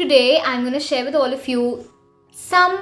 Today I'm going to share with all of you some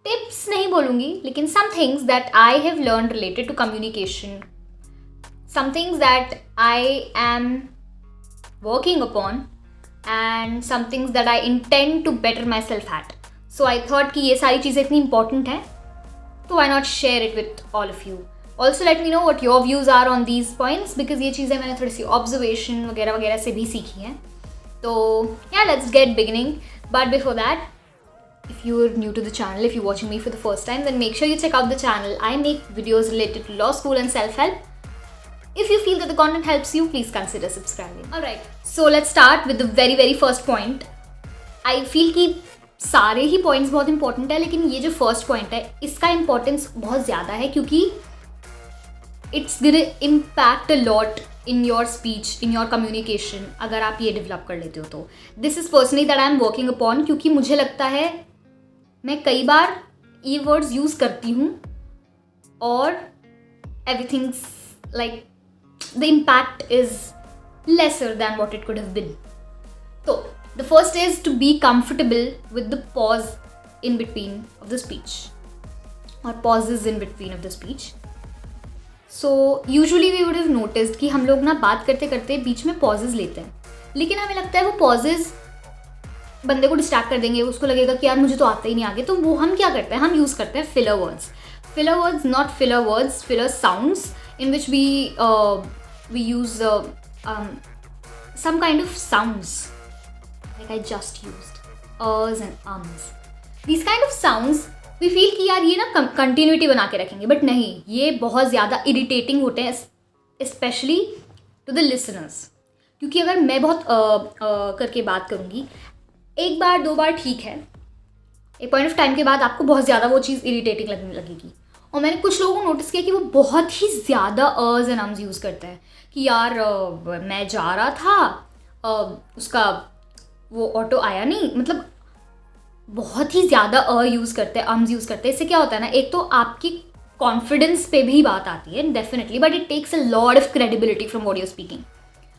tips, नहीं बोलूँगी, लेकिन some things that I have learned related to communication, some things that I am working upon and some things that I intend to better myself at. So I thought कि ये सारी चीज़ें इतनी important हैं, तो why not share it with all of you. Also let me know what your views are on these points, because ये चीज़ें मैंने थोड़ी सी observation वगैरह वगैरह से भी सीखी हैं. So yeah, let's get beginning. But before that, if you're new to the channel, if you're watching me for the first time, then make sure you check out the channel. I make videos related to law school and self-help. If you feel that the content helps you, please consider subscribing. Alright, so let's start with the very first point. I feel कि सारे ही points बहुत important है, लेकिन ये जो first point है, इसका importance बहुत ज़्यादा है क्योंकि it's gonna impact a lot in your speech, in your communication, अगर आप ये develop कर लेते हो तो. This is personally that I am working upon, क्योंकि मुझे लगता है मैं कई बार ये words use करती हूँ और everything's like the impact is lesser than what it could have been. So the first is to be comfortable with the pause in between of the speech or pauses in between of the speech. So usually we would have noticed कि हम लोग ना बात करते करते बीच में pauses लेते हैं, लेकिन हमें लगता है वो pauses बंदे को डिस्ट्रैक्ट कर देंगे, उसको लगेगा कि यार मुझे तो आता ही नहीं आगे, तो वो हम क्या करते हैं, हम यूज़ करते हैं filler words. Filler words, not filler words, filler sounds in which we use some kind of sounds like I just used ers and ums. These kind of sounds we feel कि यार ये ना continuity बना के रखेंगे, but नहीं, ये बहुत ज़्यादा इरिटेटिंग होते हैं स्पेशली टू द लिसनर्स. क्योंकि अगर मैं बहुत करके बात करूँगी, एक बार दो बार ठीक है, एक पॉइंट ऑफ टाइम के बाद आपको बहुत ज़्यादा वो चीज़ इरिटेटिंग लगने लगेगी. और मैंने कुछ लोगों को नोटिस किया कि वो बहुत ही ज़्यादा अर्स एंड अम्स यूज़ करते हैं कि यार मैं जा रहा था, उसका वो ऑटो आया नहीं, मतलब बहुत ही ज़्यादा यूज़ करते हैं, अम्स यूज़ करते हैं. इससे क्या होता है ना, एक तो आपकी कॉन्फिडेंस पे भी बात आती है definitely, but it takes a lot of credibility from what you are speaking.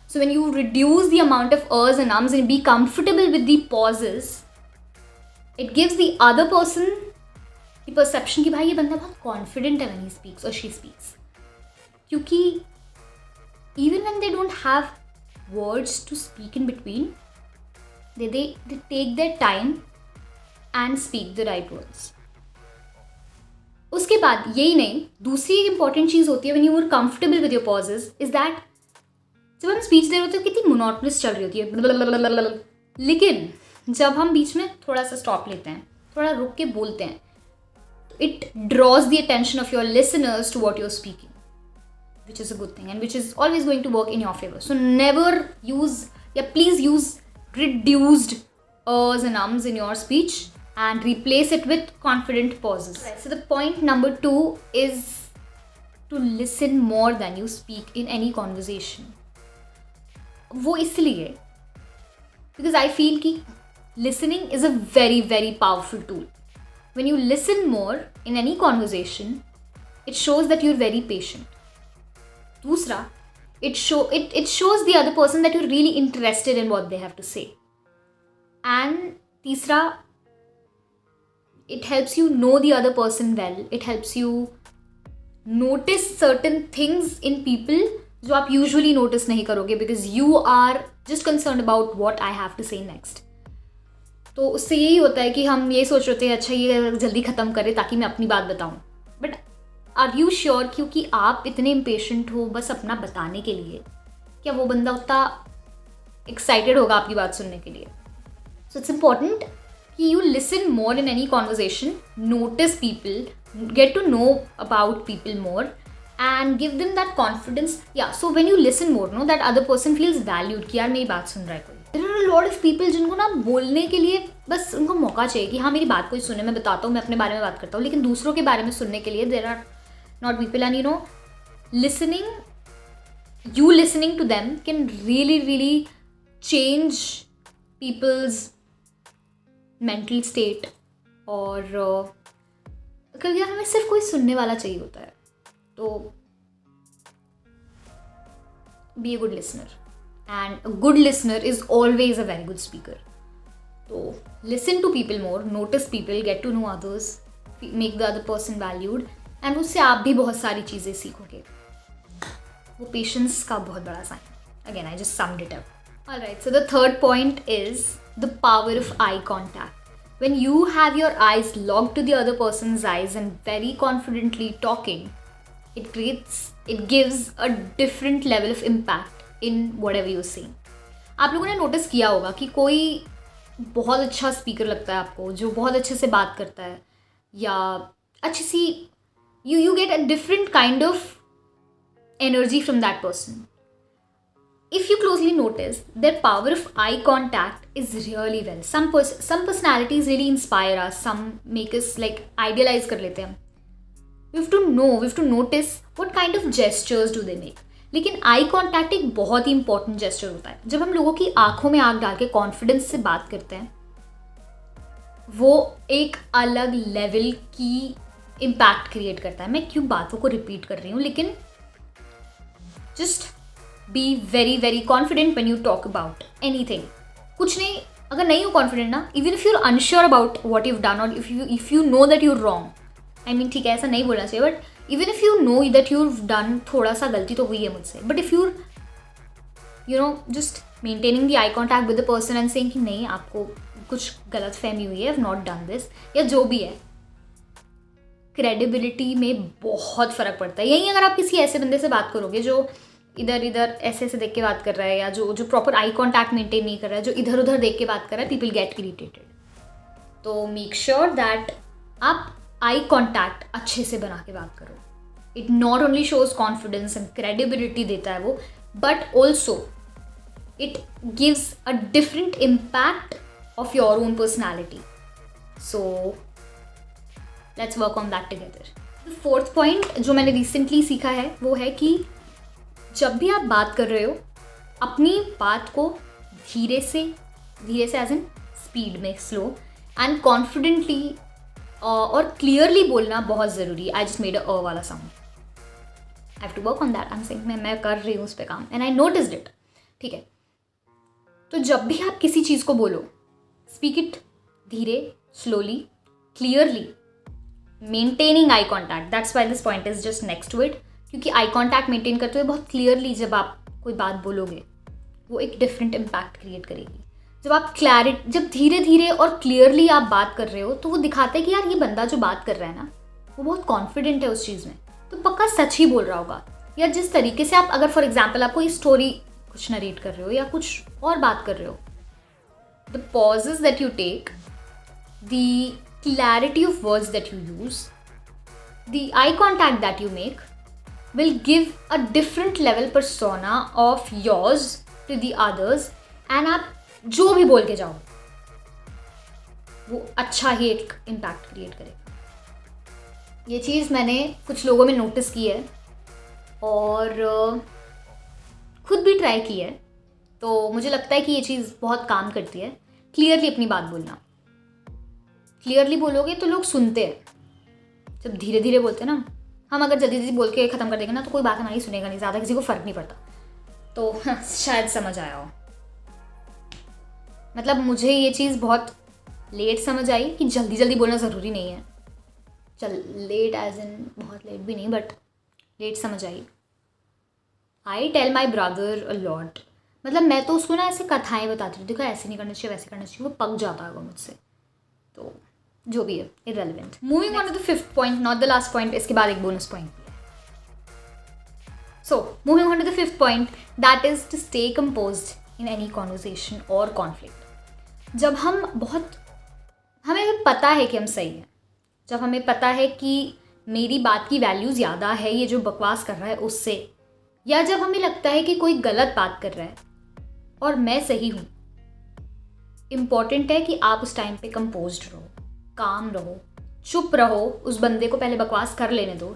So when you reduce the amount of uhs and ums and be comfortable with the pauses, it gives the other person the perception कि भाई ये बंदा बहुत confident है when he speaks और she speaks. क्योंकि even when they don't have words to speak in between, they take their time and speak the right words. उसके बाद यही नहीं, दूसरी इंपॉर्टेंट चीज़ होती है when you are comfortable with your pauses is that जब हम स्पीच दे रहे होते हैं कितनी मोनोटोनस चल रही होती है, लेकिन जब हम बीच में थोड़ा सा स्टॉप लेते हैं, थोड़ा रुक के बोलते हैं, it draws the attention of your listeners to what you're speaking, which is a good thing and which is always going to work in your favor. So never use, please use reduced ers and ums in your speech and replace it with confident pauses. Right. So the point number 2 is to listen more than you speak in any conversation. वो इसलिए because I feel कि listening is a very powerful tool. When you listen more in any conversation, it shows that you're very patient. दूसरा, it shows the other person that you're really interested in what they have to say. And तीसरा, it helps you know the other person well. It helps you notice certain things in people जो आप usually notice नहीं करोगे, because you are just concerned about what I have to say next. तो उससे यही होता है कि हम ये सोच रहे हैं अच्छा ये जल्दी ख़त्म करें ताकि मैं अपनी बात बताऊं. बट आर यू श्योर, क्योंकि आप इतने इम्पेशेंट हो बस अपना बताने के लिए, क्या वो बंदा उतना एक्साइटेड होगा आपकी बात सुनने के लिए? सो इट्स इम्पॉर्टेंट कि you listen more in any conversation, notice people, get to know about people more and give them that confidence. या so when you listen more, know that other person feels valued कि यार मेरी बात सुन रहा है कोई. There are a lot of people जिनको ना बोलने के लिए बस उनको मौका चाहिए कि हाँ मेरी बात कोई सुने, मैं बताता हूँ, मैं अपने बारे में बात करता हूँ, लेकिन दूसरों के बारे में सुनने के लिए there are not people. And you listening to them can really change people's mental state. और कभी हमें सिर्फ कोई सुनने वाला चाहिए होता है, तो be a good listener, and a good listener is always a very good speaker. तो listen to people more, notice people, get to know others, make the other person valued, and उससे आप भी बहुत सारी चीज़ें सीखोगे. वो पेशेंस का बहुत बड़ा sign. Again I just summed it up. Alright, so the third point is the power of eye contact. When you have your eyes locked to the other person's eyes and very confidently talking, it gives a different level of impact in whatever you're saying. आप लोगों ने notice किया होगा कि कोई बहुत अच्छा speaker लगता है आपको, जो बहुत अच्छे से बात करता है, या अच्छी सी you get a different kind of energy from that person. If you closely notice, their power of eye contact is really well. Some personalities really inspire us. Some make us like idealize कर लेते हैं. We have to notice what kind of gestures do they make. लेकिन eye contact एक बहुत ही important gesture होता है. जब हम लोगों की आंखों में आंख डाल के confidence से बात करते हैं, वो एक अलग level की impact create करता है. मैं क्यों बातों को repeat कर रही हूँ, लेकिन just be very very confident when you talk about anything. कुछ नहीं, अगर नहीं हो confident ना, even if you're unsure about what you've done, or if you know that you're wrong, I mean ठीक है, ऐसा नहीं बोलना चाहिए, but even if you know that you've done थोड़ा सा गलती तो हुई है मुझसे, but if you're just maintaining the eye contact with the person and saying कि नहीं, आपको कुछ गलत फहमी हुई है, I've not done this, या जो भी है, credibility में बहुत फ़र्क पड़ता है. यही अगर आप किसी ऐसे बंदे से बात करोगे जो इधर ऐसे ऐसे देख के बात कर रहा है, या जो प्रॉपर आई कॉन्टैक्ट मेंटेन नहीं कर रहा है, जो इधर उधर देख के बात कर रहा है, पीपल गेट इरिटेटेड. तो मेक श्योर दैट आप आई कॉन्टैक्ट अच्छे से बना के बात करो. It not only shows confidence and credibility देता है वो, but also it gives a different impact of your own personality. So let's work on that together. The fourth point जो मैंने रिसेंटली सीखा है वो है कि जब भी आप बात कर रहे हो, अपनी बात को धीरे से एज इन स्पीड में, स्लो एंड कॉन्फिडेंटली और क्लियरली बोलना बहुत ज़रूरी है. आई जस्ट मेड अ वाला sound. I have to work on that. I am saying मैं कर रही हूँ उस पर काम, एंड आई नोटिस्ड इट. ठीक है, तो जब भी आप किसी चीज़ को बोलो, स्पीक इट धीरे, slowly, clearly, maintaining eye contact. That's why this point is just next to it. क्योंकि आई कॉन्टैक्ट मेंटेन करते हुए बहुत क्लियरली जब आप कोई बात बोलोगे, वो एक डिफरेंट इम्पैक्ट क्रिएट करेगी. जब धीरे धीरे और क्लियरली आप बात कर रहे हो, तो वो दिखाता है कि यार ये बंदा जो बात कर रहा है ना, वो बहुत कॉन्फिडेंट है उस चीज़ में, तो पक्का सच ही बोल रहा होगा. या जिस तरीके से आप, अगर फॉर एग्जाम्पल आप कोई स्टोरी कुछ नरेट कर रहे हो या कुछ और बात कर रहे हो, the pauses that you take, the clarity of words that you use, the eye contact that you make will give a different level persona of yours to the others, and आप जो भी बोल के जाओ वो अच्छा ही एक इम्पैक्ट क्रिएट करेगा. ये चीज़ मैंने कुछ लोगों में नोटिस की है और खुद भी ट्राई की है, तो मुझे लगता है कि ये चीज़ बहुत काम करती है. क्लियरली अपनी बात बोलना. क्लियरली बोलोगे तो लोग सुनते हैं. जब धीरे धीरे बोलते हैं ना, हम अगर जल्दी जल्दी बोल के ख़त्म कर देंगे ना, तो कोई बात हमारी सुनेगा नहीं, ज़्यादा किसी को फ़र्क नहीं पड़ता. तो शायद समझ आया हो. मतलब मुझे ये चीज़ बहुत लेट समझ आई कि जल्दी जल्दी बोलना ज़रूरी नहीं है. लेट एज इन बहुत लेट भी नहीं, बट लेट समझ आई. I tell my brother a lot. मतलब मैं तो उसको ना ऐसे कथाएँ बताती हूँ, देखो ऐसे नहीं करना चाहिए, वैसे करना चाहिए, वो पक जाता है वो मुझसे. तो जो भी है, irrelevant. Moving on to the fifth point, not the last point. इसके बाद एक bonus point भी है. So, moving on to the fifth point, that is to stay composed in any conversation or conflict. जब हमें पता है कि हम सही हैं, जब हमें पता है कि मेरी बात की वैल्यू ज़्यादा है ये जो बकवास कर रहा है उससे, या जब हमें लगता है कि कोई गलत बात कर रहा है और मैं सही हूँ, इम्पॉर्टेंट है कि आप उस टाइम पे कंपोज्ड रहो, काम रहो, चुप रहो, उस बंदे को पहले बकवास कर लेने दो.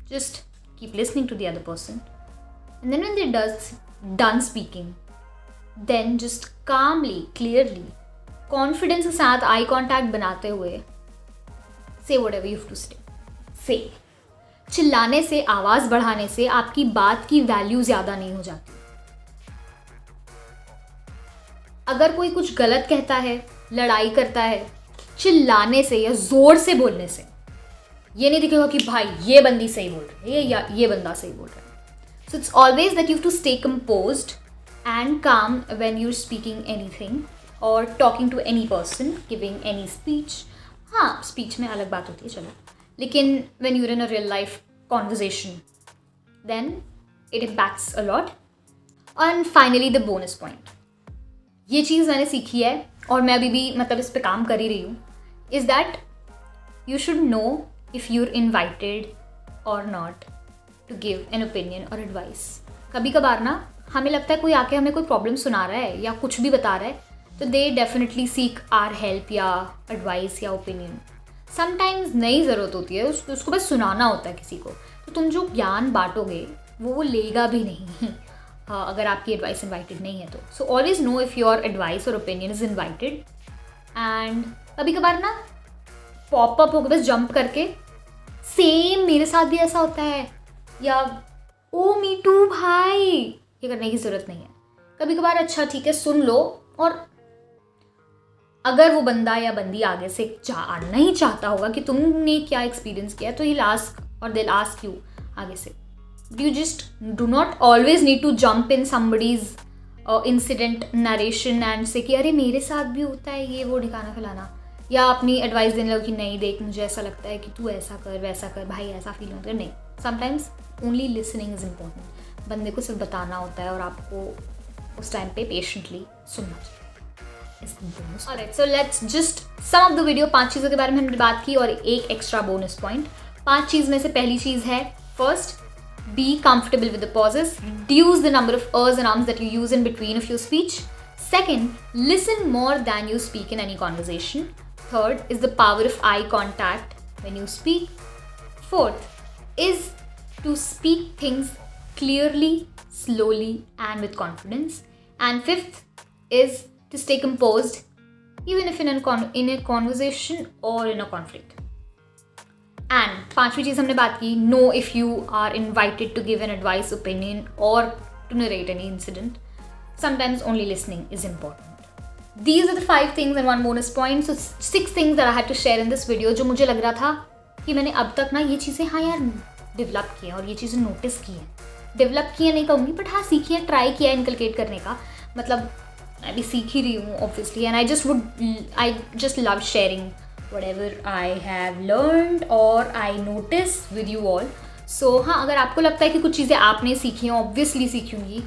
Just keep listening to the other person, and then when they done speaking, then just calmly, clearly, confidence के साथ आई कॉन्टैक्ट बनाते हुए say whatever you have to से. चिल्लाने से, आवाज़ बढ़ाने से आपकी बात की वैल्यू ज़्यादा नहीं हो जाती. अगर कोई कुछ गलत कहता है लड़ाई करता है चिल्लाने से या ज़ोर से बोलने से, ये नहीं दिखेगा कि भाई ये बंदी सही बोल रही है या ये बंदा सही बोल रहा है. So it's always that you have to stay composed and calm when you're speaking anything or talking to any person, giving any speech. हाँ, speech में अलग बात होती है चलो, लेकिन when you're in a real life conversation, then it impacts a lot. And finally the bonus point. ये चीज़ मैंने सीखी है और मैं अभी भी मतलब इस पे काम कर ही रही हूँ, is that you should know if you're invited or not to give an opinion or advice. कभी कभार ना हमें लगता है कोई आके हमें कोई प्रॉब्लम सुना रहा है या कुछ भी बता रहा है, तो they definitely seek our help या एडवाइस या ओपिनियन. समटाइम्स नहीं ज़रूरत होती है, उसको बस सुनाना होता है किसी को. तो तुम जो ज्ञान बांटोगे वो लेगा भी नहीं अगर आपकी एडवाइस इन्वाइटेड नहीं है तो. So always know if your advice और ओपिनियन इज़ इन्वाइटेड. एंड कभी कभार ना पॉपअप होकर बस जंप करके सेम मेरे साथ भी ऐसा होता है या ओ मी टू भाई, ये करने की ज़रूरत नहीं है. कभी कभार अच्छा ठीक है सुन लो, और अगर वो बंदा या बंदी आगे से जानना ही चाहता होगा कि तुमने क्या एक्सपीरियंस किया, तो he'll ask or they'll ask you आगे से. You just do not always need to jump in somebody's incident narration and say कि अरे मेरे साथ भी होता है ये वो ढिकाना फैलाना, या अपनी एडवाइस देने लगो कि नहीं देख मुझे ऐसा लगता है कि तू ऐसा कर वैसा कर, भाई ऐसा फील होता है. नहीं, sometimes only listening is important. बंदे को सिर्फ बताना होता है और आपको उस टाइम पे पेशेंटली सुनना चाहिए. Alright, so let's just sum of the video. 5 चीज़ों के बारे में हमने बात की और एक एक्स्ट्रा बोनस पॉइंट. 5 चीज़ में से पहली चीज़ है, first, be comfortable with the pauses. Reduce the number of uhs and ums that you use in between of your speech. Second, listen more than you speak in any conversation. Third is the power of eye contact when you speak. Fourth is to speak things clearly, slowly and with confidence. And fifth is to stay composed even if in a conversation or in a conflict. And पांचवी चीज़ हमने बात की, know if you are invited to give an advice, opinion or to narrate any incident. Sometimes only listening is important. These are the 5 things and 1 bonus point. So 6 things that I had to share in this video, जो मुझे लग रहा था कि मैंने अब तक ना ये चीज़ें हाँ यार डेवलप की हैं और ये चीज़ें नोटिस की हैं. डेवलप किया नहीं कहूँगी, बट हाँ सीखी है, ट्राई किया इनकलकेट करने का. मतलब मैं भी सीख ही रही हूँ obviously, and I just love sharing whatever I have learned or I notice with you all. So हाँ, अगर आपको लगता है कि कुछ चीज़ें आपने सीखी हैं, ऑब्वियसली सीखी होंगी,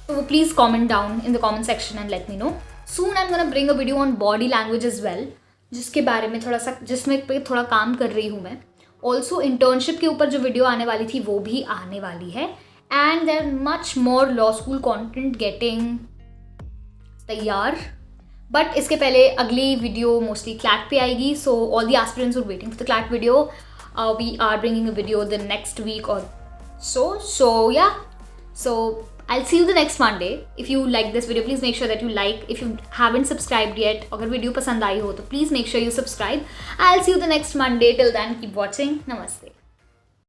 तो वो please comment down in the comment section and let me know. Soon I am gonna bring a video on body language as well, जिसके बारे में थोड़ा सा जिसमें पे थोड़ा काम कर रही हूँ मैं. ऑल्सो इंटर्नशिप के ऊपर जो वीडियो आने वाली थी वो भी आने वाली है. And there much more law school content getting तैयार, बट इसके पहले अगली वीडियो मोस्टली क्लैट पे आएगी. So all the aspirants are waiting for the CLAT video. We are bringing a video the next week और so yeah, so I'll see you the next Monday. If you like this video, please make sure that you like. If you haven't subscribed yet, अगर video पसंद आई हो तो please make sure you subscribe. I'll see you the next Monday. Till then, keep watching. Namaste.